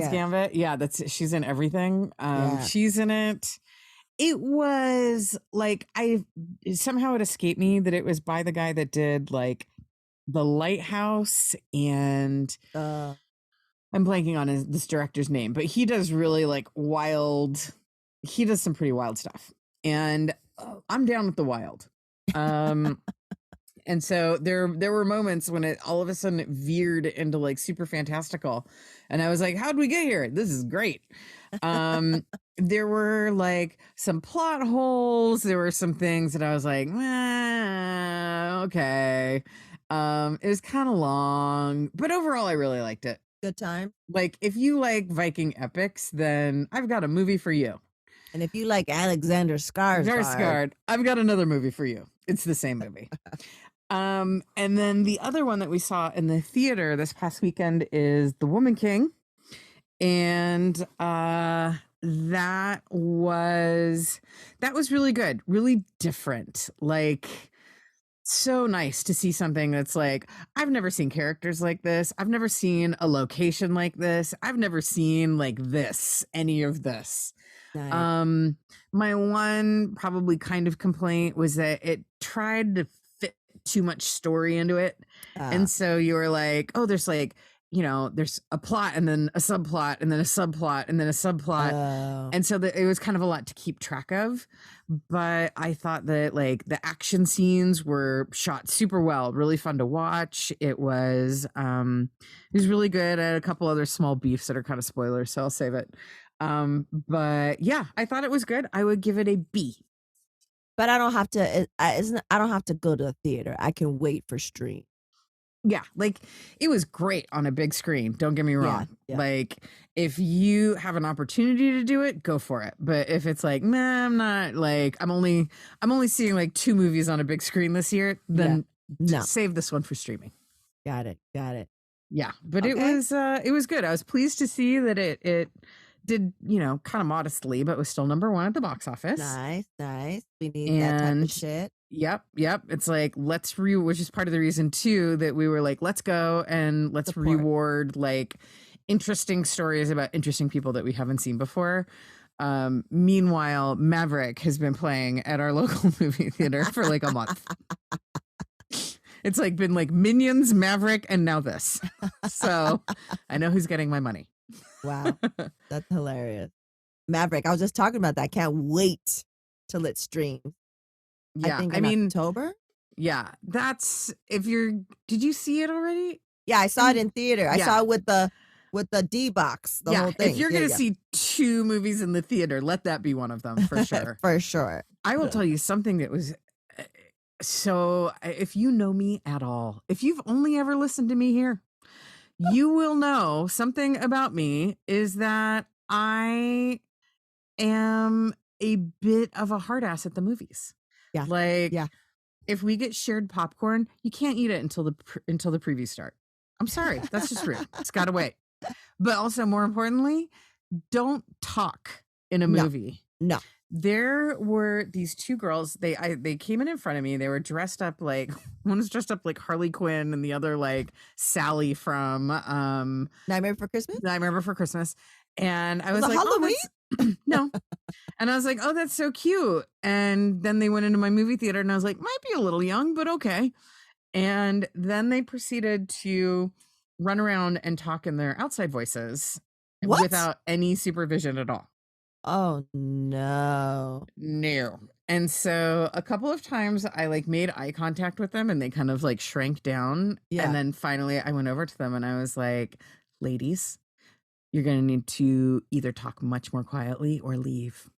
Gambit. Yeah, she's in everything. She's in it. It was like somehow it escaped me that it was by the guy that did like The Lighthouse and I'm blanking on this director's name, but he does really like he does some pretty wild stuff. And I'm down with the wild. And so there were moments when it all of a sudden it veered into like super fantastical. And I was like, how'd we get here? This is great. There were like some plot holes. There were some things that I was like, okay. It was kind of long, but overall I really liked it. Good time. Like if you like Viking epics, then I've got a movie for you. And if you like Alexander Skarsgård, I've got another movie for you. It's the same movie. And then the other one that we saw in the theater this past weekend is The Woman King. And that was really good, really different. Like so nice to see something that's like, I've never seen characters like this. I've never seen a location like this. I've never seen like any of this. Nice. My one probably kind of complaint was that it tried to fit too much story into it. And so you were like, oh, there's like, there's a plot and then a subplot and then a subplot and then a subplot. And so it was kind of a lot to keep track of. But I thought that like the action scenes were shot super well, really fun to watch. It was really good. I had a couple other small beefs that are kind of spoilers, so I'll save it. But yeah, I thought it was good. I would give it a B. But I don't have to. I don't have to go to a theater. I can wait for stream. Yeah, like it was great on a big screen. Don't get me wrong. Yeah. Like if you have an opportunity to do it, go for it. But if it's like, nah, I'm not like I'm only seeing like 2 movies on a big screen this year, then save this one for streaming. Got it. Yeah, but it was good. I was pleased to see that it did, kind of modestly, but was still number 1 at the box office. Nice. We need that type of shit. Yep. It's like, which is part of the reason too, that we were like, let's go and let's reward like interesting stories about interesting people that we haven't seen before. Meanwhile, Maverick has been playing at our local movie theater for like a month. It's like been like Minions, Maverick, and now this. So I know who's getting my money. Wow. That's hilarious. Maverick. I was just talking about that. I can't wait till it streams. Yeah, I think in October. Yeah, did you see it already? Yeah, I saw it in theater. I saw it with the D box, the whole thing. If you're going to see 2 movies in the theater, let that be one of them for sure. For sure. I will tell you something that was so if you know me at all, if you've only ever listened to me here, you will know something about me is that I am a bit of a hard ass at the movies. Yeah. Like, Yeah. if we get shared popcorn, you can't eat it until the previews start. I'm sorry. That's just rude. It's got to wait. But also, more importantly, don't talk in a movie. No. There were these 2 girls. They came in front of me. They were dressed up like, one was dressed up like Harley Quinn and the other like Sally from Nightmare Before Christmas. And I was like, Halloween? Oh, no. And I was like, oh, that's so cute. And then they went into my movie theater and I was like, might be a little young, but okay. And then they proceeded to run around and talk in their outside voices without any supervision at all. Oh, no. No. And so a couple of times I like made eye contact with them and they kind of like shrank down. Yeah. And then finally I went over to them and I was like, ladies, you're going to need to either talk much more quietly or leave.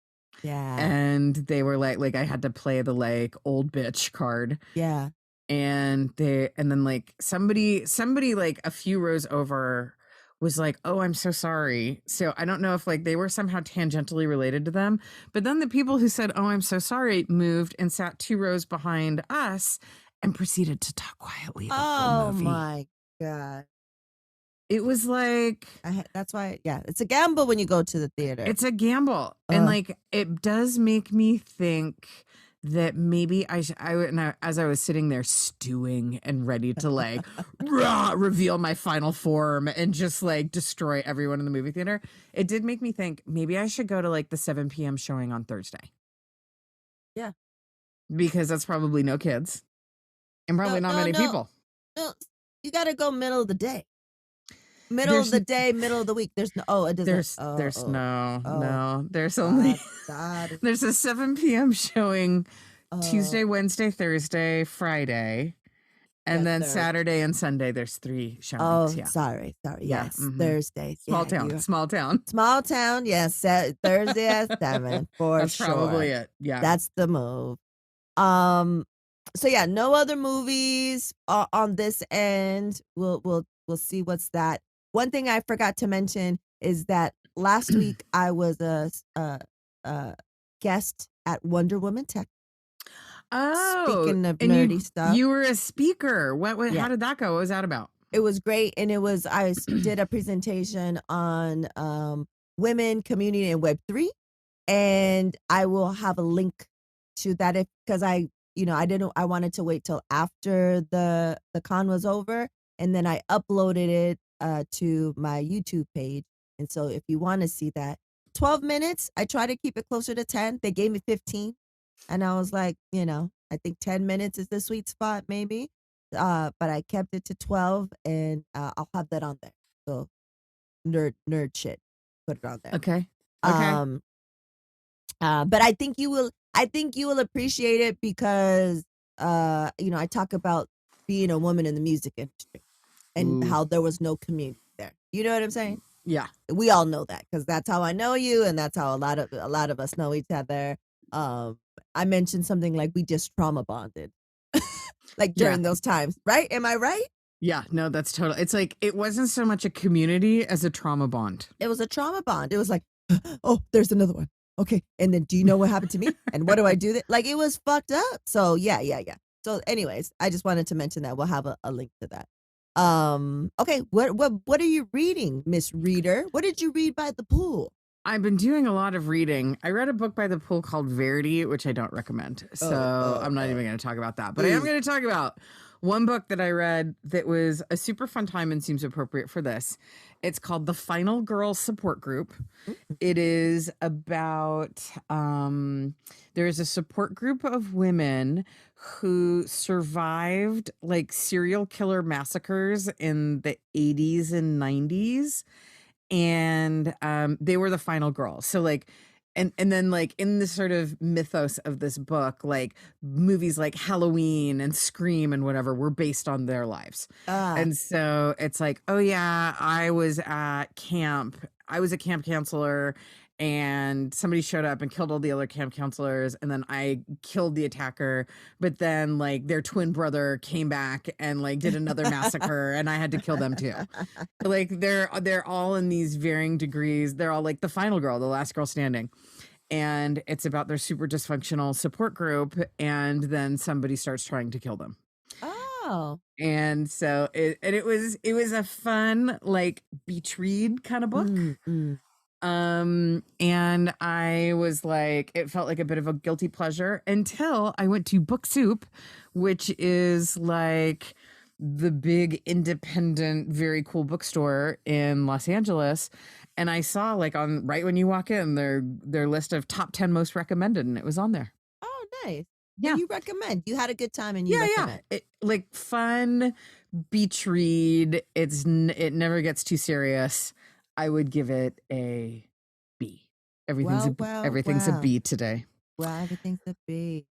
Yeah. And they were like I had to play the like old bitch card. Yeah. And then like somebody like a few rows over was like, oh, I'm so sorry. So I don't know if like they were somehow tangentially related to them. But then the people who said, oh, I'm so sorry, moved and sat 2 rows behind us and proceeded to talk quietly the whole movie. Oh my God. It was like, that's why, it's a gamble when you go to the theater. It's a gamble. And like, it does make me think that maybe as I was sitting there stewing and ready to like reveal my final form and just like destroy everyone in the movie theater, it did make me think maybe I should go to like the 7 p.m. showing on Thursday. Yeah. Because that's probably no kids and probably not many people. No, you got to go middle of the day. Middle of the day, middle of the week. There's no. It doesn't. No. There's only. There's a 7 p.m. showing Tuesday, Wednesday, Thursday, Friday, and then Saturday and Sunday. There's 3 showings. Oh, sorry. Yes, Thursday. Small town. Yes, Thursday at 7 for That's sure. That's probably it. Yeah, that's the move. So yeah, no other movies on this end. We'll see what's that. One thing I forgot to mention is that last week I was a guest at Wonder Woman Tech. Oh, speaking of nerdy stuff, you were a speaker. How did that go? What was that about? It was great, and I did a presentation on women, community, and Web3, and I will have a link to that because I wanted to wait till after the con was over, and then I uploaded it to my YouTube page. And so if you want to see that, 12 minutes, I try to keep it closer to 10. They gave me 15. And I was like, I think 10 minutes is the sweet spot maybe. But I kept it to 12 and I'll have that on there. So nerd shit, put it on there. Okay. But I think you will appreciate it because, I talk about being a woman in the music industry. And how there was no community there. You know what I'm saying? Yeah. We all know that because that's how I know you, and that's how a lot of us know each other. I mentioned something like we just trauma bonded, like during those times, right? Am I right? Yeah. No, that's total. It's like it wasn't so much a community as a trauma bond. It was a trauma bond. It was like, oh, there's another one. Okay, and then do you know what happened to me? And what do I do? Like it was fucked up. So yeah. So, anyways, I just wanted to mention that we'll have a link to that. Okay, what are you reading, Miss Reader? What did you read by the pool? I've been doing a lot of reading. I read a book by the pool called Verity, which I don't recommend. So I'm not even going to talk about that. But I am going to talk about one book that I read that was a super fun time and seems appropriate for this. It's called The Final Girl Support Group. It is about, there's a support group of women who survived like serial killer massacres in the 80s and 90s. and they were the final girl. So like, and then like in the sort of mythos of this book, like movies like Halloween and Scream and whatever were based on their lives. And so it's like, oh yeah, I was a camp counselor, and somebody showed up and killed all the other camp counselors, and then I killed the attacker, but then like their twin brother came back and like did another massacre, and I had to kill them too. Like they're all in these varying degrees. They're all like the final girl, the last girl standing. And it's about their super dysfunctional support group, and then somebody starts trying to kill them. Oh. And so it was a fun like beach read kind of book. And I was like, it felt like a bit of a guilty pleasure until I went to Book Soup, which is like the big independent, very cool bookstore in Los Angeles. And I saw like on right when you walk in their list of top 10 most recommended, and it was on there. Oh, nice. Yeah. And you recommend. You had a good time and you recommend. Like fun beach read. It never gets too serious. I would give it a B. Everything's a B today. Well, everything's a B.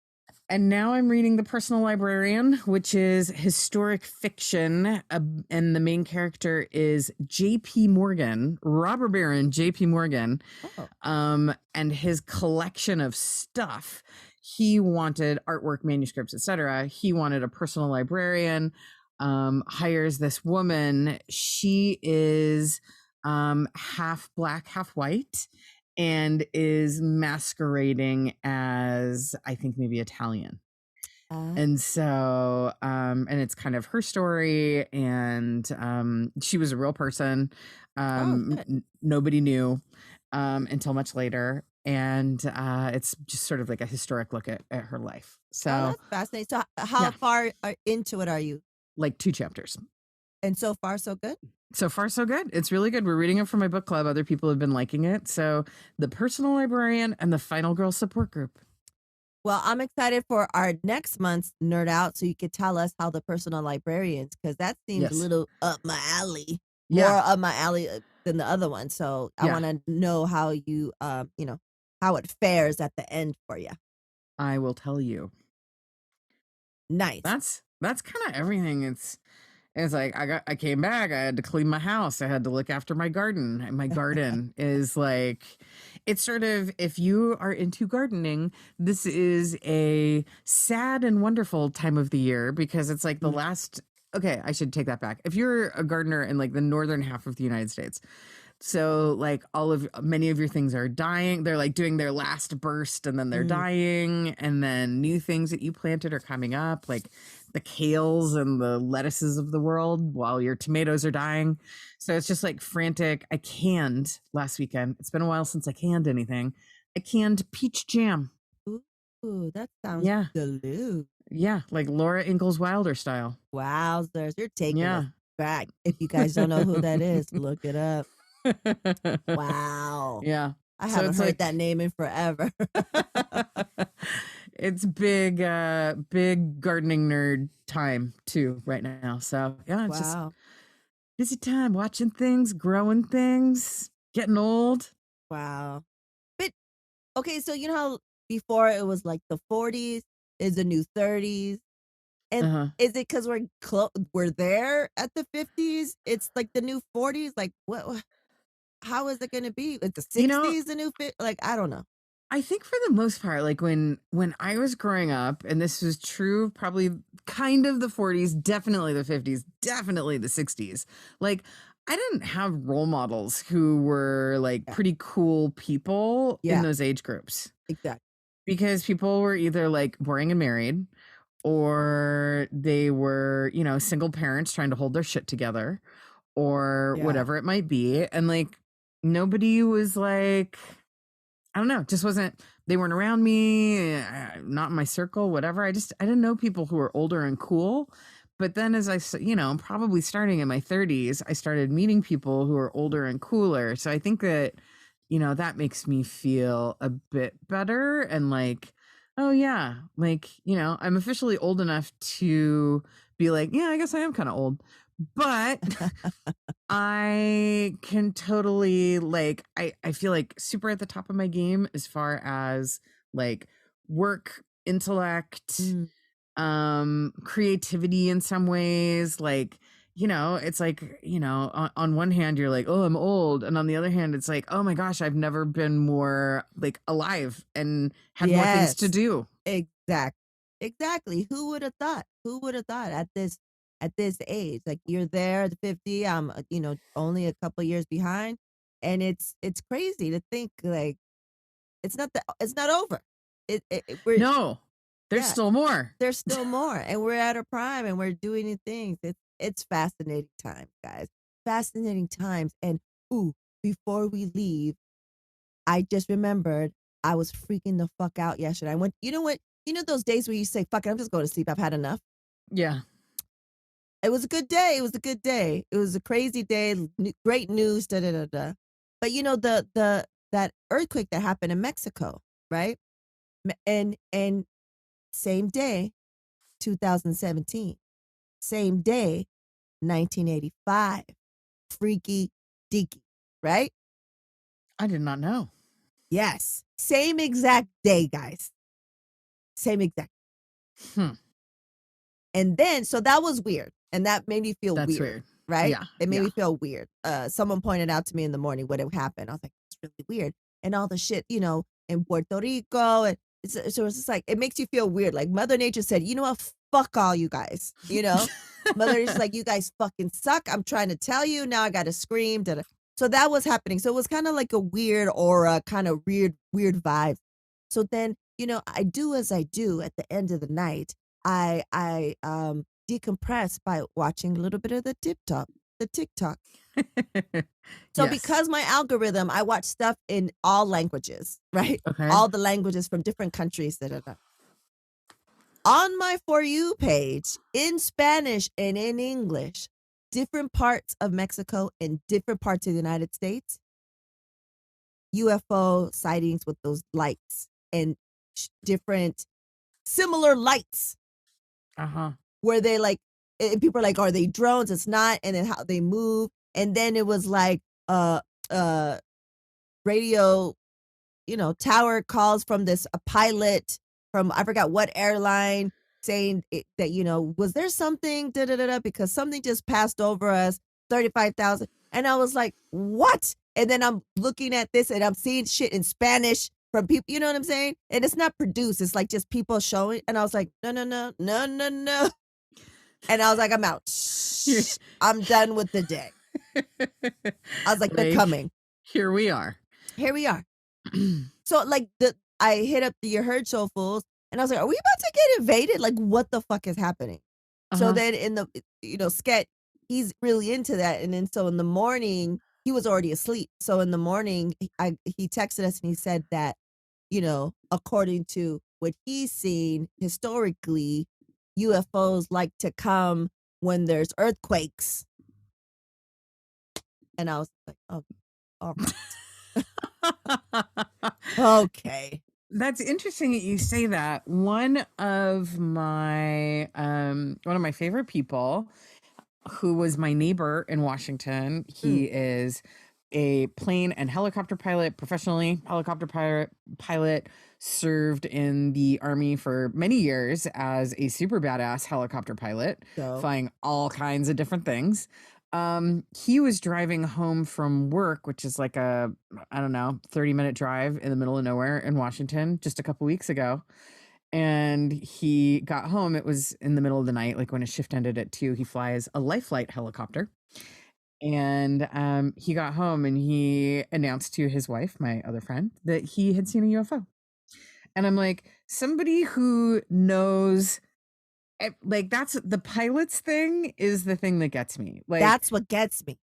And now I'm reading The Personal Librarian, which is historic fiction. And the main character is J.P. Morgan, robber baron J.P. Morgan. Oh. And his collection of stuff. He wanted artwork, manuscripts, etc. He wanted a personal librarian. Hires this woman. She is half black, half white, and is masquerading as, I think, maybe Italian. And so, and it's kind of her story, and she was a real person. Nobody knew until much later. And it's just sort of like a historic look at her life. So that's fascinating. So how far into it are you? Like 2 chapters. And so far, so good? So far, so good. It's really good. We're reading it for my book club. Other people have been liking it. So The Personal Librarian and the Final Girl Support Group. Well, I'm excited for our next month's Nerd Out, so you could tell us how The Personal Librarians, because that seems a little up my alley. More up my alley than the other one. So I want to know how you, how it fares at the end for you. I will tell you. Nice. That's kind of everything. It's like I came back. I had to clean my house. I had to look after my garden. And my garden is like, it's sort of, if you are into gardening, this is a sad and wonderful time of the year, because it's like the last. Okay, I should take that back. If you're a gardener in like the northern half of the United States, so like many of your things are dying. They're like doing their last burst, and then they're dying, and then new things that you planted are coming up, like the kales and the lettuces of the world, while your tomatoes are dying. So it's just like frantic. I canned last weekend. It's been a while since I canned anything. I canned peach jam. Ooh, that sounds delicious. Yeah, like Laura Ingalls Wilder style. Wowzers, you're taking us back. If you guys don't know who that is, look it up. Wow. Yeah. I haven't heard that name in forever. It's big gardening nerd time too right now. So yeah, it's just busy time, watching things, growing things, getting old. Wow. But okay, so you know how before it was like the 40s is the new 30s, and is it because we're there at the 50s? It's like the new 40s. Like what? How is it going to be? Like the 60s, the new fit? Like I don't know. I think for the most part, like when I was growing up, and this was true, probably kind of the 40s, definitely the 50s, definitely the 60s. Like I didn't have role models who were like pretty cool people in those age groups. Exactly. Because people were either like boring and married, or they were, single parents trying to hold their shit together, or whatever it might be. And like nobody was like, I don't know, just wasn't, they weren't around me, not in my circle, whatever. I didn't know people who were older and cool. But then as I, probably starting in my 30s, I started meeting people who are older and cooler. So I think that, that makes me feel a bit better, and like, oh yeah, like, I'm officially old enough to be like, yeah, I guess I am kind of old. But I can totally like I feel like super at the top of my game as far as like work, intellect, creativity in some ways. Like, it's like, on one hand you're like, oh, I'm old, and on the other hand it's like, oh my gosh, I've never been more like alive and had more things to Yes. do. Exactly. Who would have thought? Who would have thought at this age? Like, you're there at 50, I'm only a couple years behind, and it's crazy to think, like, it's not over. We're No, there's yeah, still more. there's still more, and we're at our prime, and we're doing new things. It's fascinating times, guys. Fascinating times. And ooh, before we leave, I just remembered I was freaking the fuck out yesterday. I went, you know what? You know those days where you say, fuck it, I'm just going to sleep. I've had enough. Yeah. It was a good day. It was a good day. It was a crazy day. Great news. Da da da da. But that earthquake that happened in Mexico, right? And same day, 2017. Same day, 1985. Freaky deaky, right? I did not know. Yes. Same exact day, guys. Same exact. And then, so that was weird. And that made me feel weird. Right? Yeah. It made me feel weird. Someone pointed out to me in the morning what had happened. I was like, it's really weird. And all the shit, in Puerto Rico. And so it's just like, it makes you feel weird. Like Mother Nature said, you know what? Fuck all you guys. Mother Nature's like, you guys fucking suck. I'm trying to tell you. Now I got to scream. Da-da. So that was happening. So it was kind of like a weird aura, kind of weird vibes. So then, I do as I do at the end of the night. I decompress by watching a little bit of the TikTok. So Yes. because my algorithm, I watch stuff in all languages, right? Okay. All the languages from different countries. Da, da, da. On my For You page, in Spanish and in English, different parts of Mexico and different parts of the United States, UFO sightings with those lights and different similar lights. Where they like, and people are like, are they drones? It's not. And then how they move. And then it was like radio, tower calls from a pilot from, I forgot what airline, saying that, was there something, da da da da, because something just passed over us, 35,000. And I was like, what? And then I'm looking at this and I'm seeing shit in Spanish from people, you know what I'm saying? And it's not produced. It's like just people showing. And I was like, no. And I was like, I'm out. I'm done with the day. I was like, they're coming. Here we are. So like I hit up the You Heard Show fools and I was like, are we about to get invaded? Like, what the fuck is happening? So then in the, sketch, he's really into that. And then so in the morning, he was already asleep. So in the morning, he texted us and he said that, according to what he's seen historically, UFOs like to come when there's earthquakes. And I was like, oh, all right. Okay. That's interesting that you say that. One of my favorite people, who was my neighbor in Washington, he is a plane and helicopter pilot, professionally helicopter pilot, served in the Army for many years as a super badass helicopter pilot, flying all kinds of different things. He was driving home from work, which is like a, 30-minute drive in the middle of nowhere in Washington just a couple weeks ago. And he got home. It was in the middle of the night, like when his shift ended at 2. He flies a life flight helicopter. And he got home and he announced to his wife, my other friend, that he had seen a UFO. And I'm like, somebody who knows, like, that's the pilot's thing is the thing that gets me. Like, that's what gets me.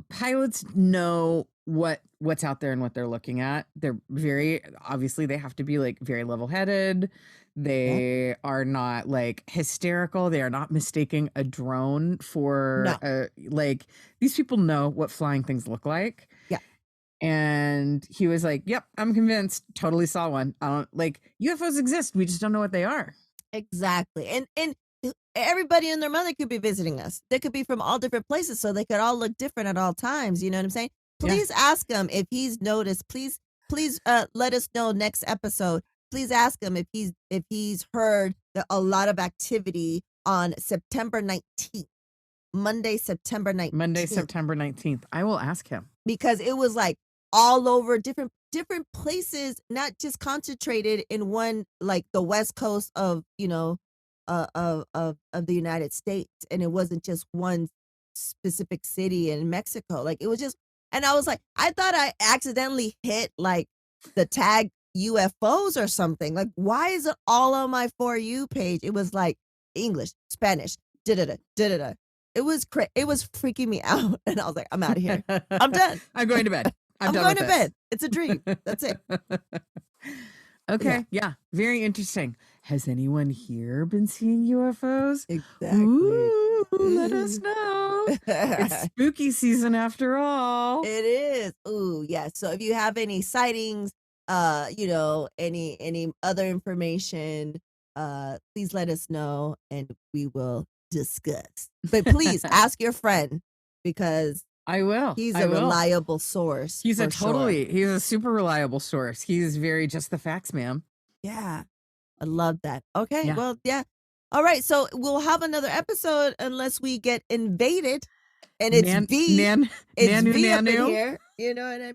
Pilots know what's out there and what they're looking at. They're very, obviously they have to be like very level-headed. They are not like hysterical. They are not mistaking a drone for like, these people know what flying things look like. Yeah. And he was like, yep, I'm convinced. Totally saw one. Like, UFOs exist. We just don't know what they are. Exactly. And everybody and their mother could be visiting us. They could be from all different places, so they could all look different at all times. You know what I'm saying? Please ask him if he's noticed. Please let us know next episode. Please ask him if he's heard a lot of activity on September 19th. Monday, September 19th. Monday, September 19th. I will ask him. Because it was like all over different places, not just concentrated in one, like the West Coast of, of the United States. And it wasn't just one specific city in Mexico. Like it was just, and I was like, I thought I accidentally hit like the tag UFOs or something. Like, why is it all on my For You page? It was like English, Spanish, da-da-da. It was it was freaking me out. And I was like, I'm out of here. I'm done. I'm going to bed. I'm done going with to bed. It's a dream. That's it. Okay. Yeah. Very interesting. Has anyone here been seeing UFOs? Exactly. Ooh, let us know. It's spooky season after all. It is. Ooh, yeah. So if you have any sightings, any other information, please let us know and we will discuss. But please ask your friend because I will. He's a reliable source. He's he's a super reliable source. He's very just the facts, ma'am. Yeah. I love that. Okay. Yeah. Well, yeah. All right. So we'll have another episode unless we get invaded. And it's Nanu V up in Nanu. here. You know what I mean?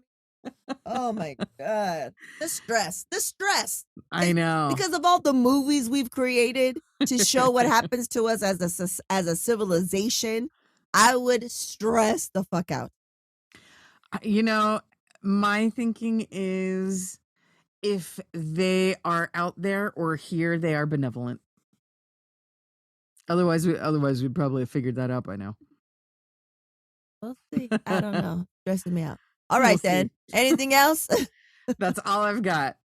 Oh my God. The stress. I know. Because of all the movies we've created to show what happens to us as a civilization, I would stress the fuck out. My thinking is if they are out there or here, they are benevolent. Otherwise we'd probably have figured that out by now. We'll see. I don't know. Stressing me out. All right, then. Anything else? That's all I've got.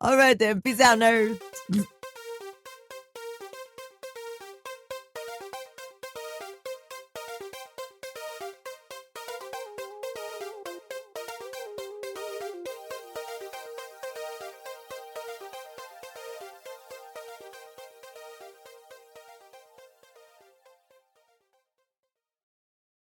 All right, then. Peace out, nerds.